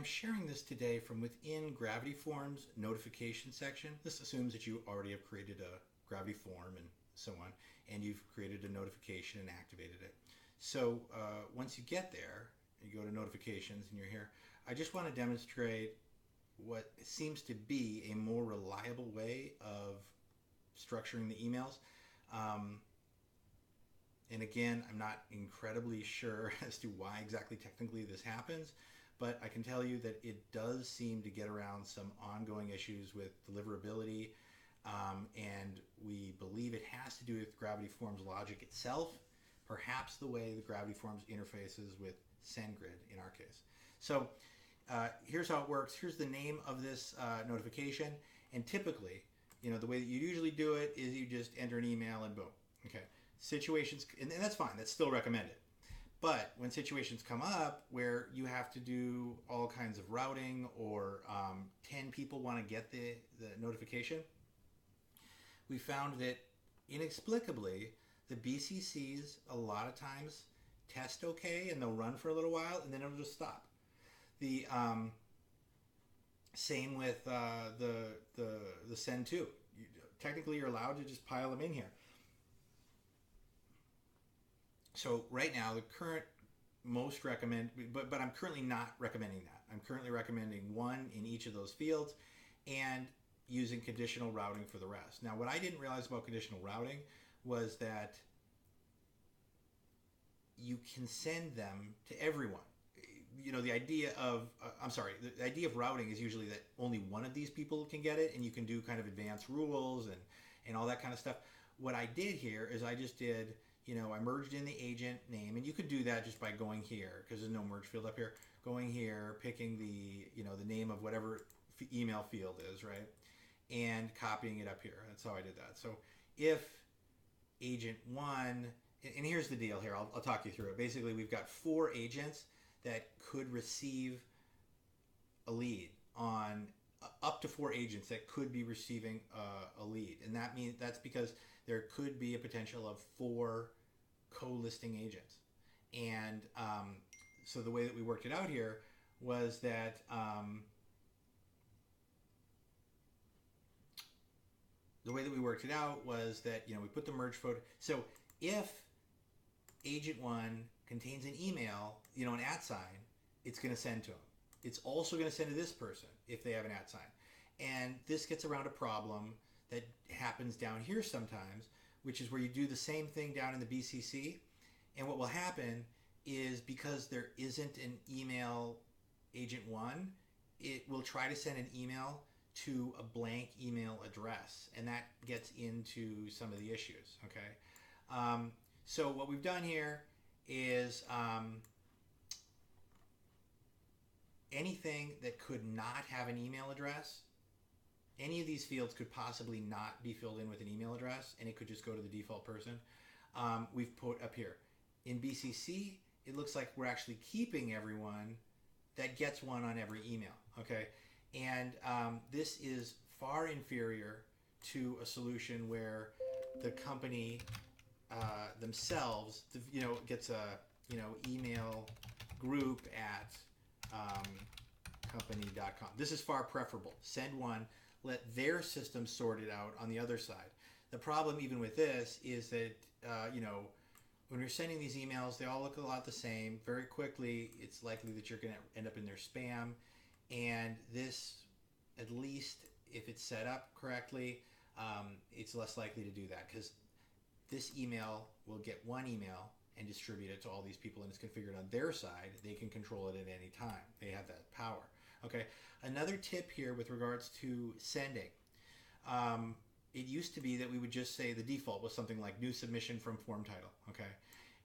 sharing this today from within Gravity Form's notification section. This assumes that you already have created a Gravity Form and so on, and you've created a notification and activated it. So once you get there, you go to notifications and you're here. I just want to demonstrate what seems to be a more reliable way of structuring the emails. And again, I'm not incredibly sure as to why exactly technically this happens, but I can tell you that it does seem to get around some ongoing issues with deliverability, and we believe it has to do with Gravity Form's logic itself, perhaps the way the Gravity Forms interfaces with SendGrid in our case. So here's how it works. Here's the name of this notification, and typically, the way that you usually do it is you just enter an email and boom. Okay. Situations, and that's fine, that's still recommended. But when situations come up where you have to do all kinds of routing, or 10 people want to get the notification, we found that inexplicably the BCCs a lot of times test okay and they'll run for a little while and then it'll just stop. The same with the send to. Technically you're allowed to just pile them in here. So right now, the current most recommend, but I'm currently not recommending that. I'm currently recommending one in each of those fields and using conditional routing for the rest. Now, what I didn't realize about conditional routing was that you can send them to everyone. The idea of, the idea of routing is usually that only one of these people can get it, and you can do kind of advanced rules and all that kind of stuff. What I did here is I just did, I merged in the agent name, and you could do that just by going here because there's no merge field up here. Going here, picking the the name of whatever email field is, right, and copying it up here. That's how I did that. So if agent 1, and here's the deal here, I'll talk you through it. Basically, we've got 4 agents that could receive a lead on up to 4 agents that could be receiving a lead, and that's because there could be a potential of 4 co-listing agents. And so the way that we worked it out here was that we put the merge photo. So if agent 1 contains an email, an @ sign, it's going to send to them. It's also going to send to this person if they have an @ sign. And this gets around a problem that happens down here sometimes, which is where you do the same thing down in the BCC. And what will happen is, because there isn't an email agent 1, it will try to send an email to a blank email address. And that gets into some of the issues, okay? So what we've done here is anything that could not have an email address, any of these fields could possibly not be filled in with an email address, and it could just go to the default person. We've put up here. In BCC, it looks like we're actually keeping everyone that gets one on every email, okay? And this is far inferior to a solution where the company themselves, gets a, email group at company.com. This is far preferable. Send one, let their system sort it out on the other side. The problem even with this is that, when you're sending these emails, they all look a lot the same. Very quickly, it's likely that you're going to end up in their spam. And this, at least if it's set up correctly, it's less likely to do that, because this email will get one email and distribute it to all these people, and it's configured on their side. They can control it at any time. They have that power. Okay. Another tip here with regards to sending. It used to be that we would just say the default was something like new submission from form title. Okay.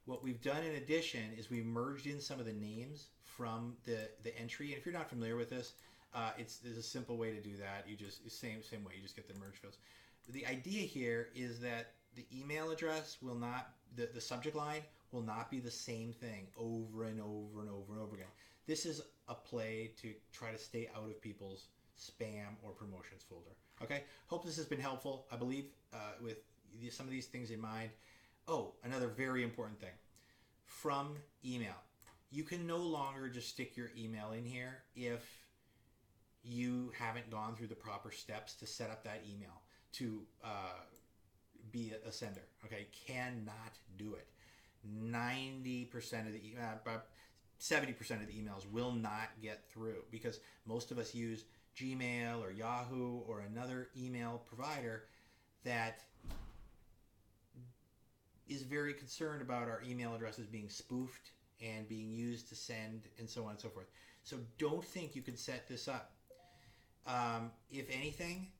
What we've done in addition is we merged in some of the names from the entry. And if you're not familiar with this, there's a simple way to do that. You just, same way, you just get the merge fields. The idea here is that the email address will not, the subject line will not be the same thing over and over and over and over again. This is a play to try to stay out of people's spam or promotions folder. Okay, hope this has been helpful. I believe with some of these things in mind. Oh, another very important thing. From email. you can no longer just stick your email in here if you haven't gone through the proper steps to set up that email to be a sender. Okay, cannot do it. 90% of the 70% of the emails will not get through because most of us use Gmail or Yahoo or another email provider that is very concerned about our email addresses being spoofed and being used to send and so on and so forth. So don't think you can set this up. If anything,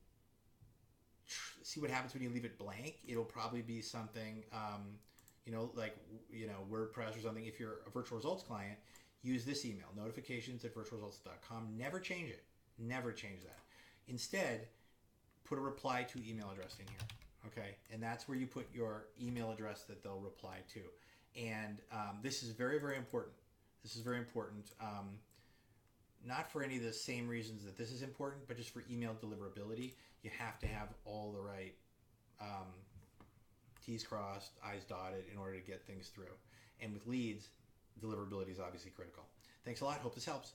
see what happens when you leave it blank. It'll probably be something, like WordPress or something. If you're a virtual results client, use this email, notifications@virtualresults.com. Never change it. Never change that. Instead, put a reply to email address in here. Okay, and that's where you put your email address that they'll reply to. And this is very, very important. This is very important. Not for any of the same reasons that this is important, but just for email deliverability, you have to have all the right T's crossed, I's dotted in order to get things through. And with leads, deliverability is obviously critical. Thanks a lot. Hope this helps.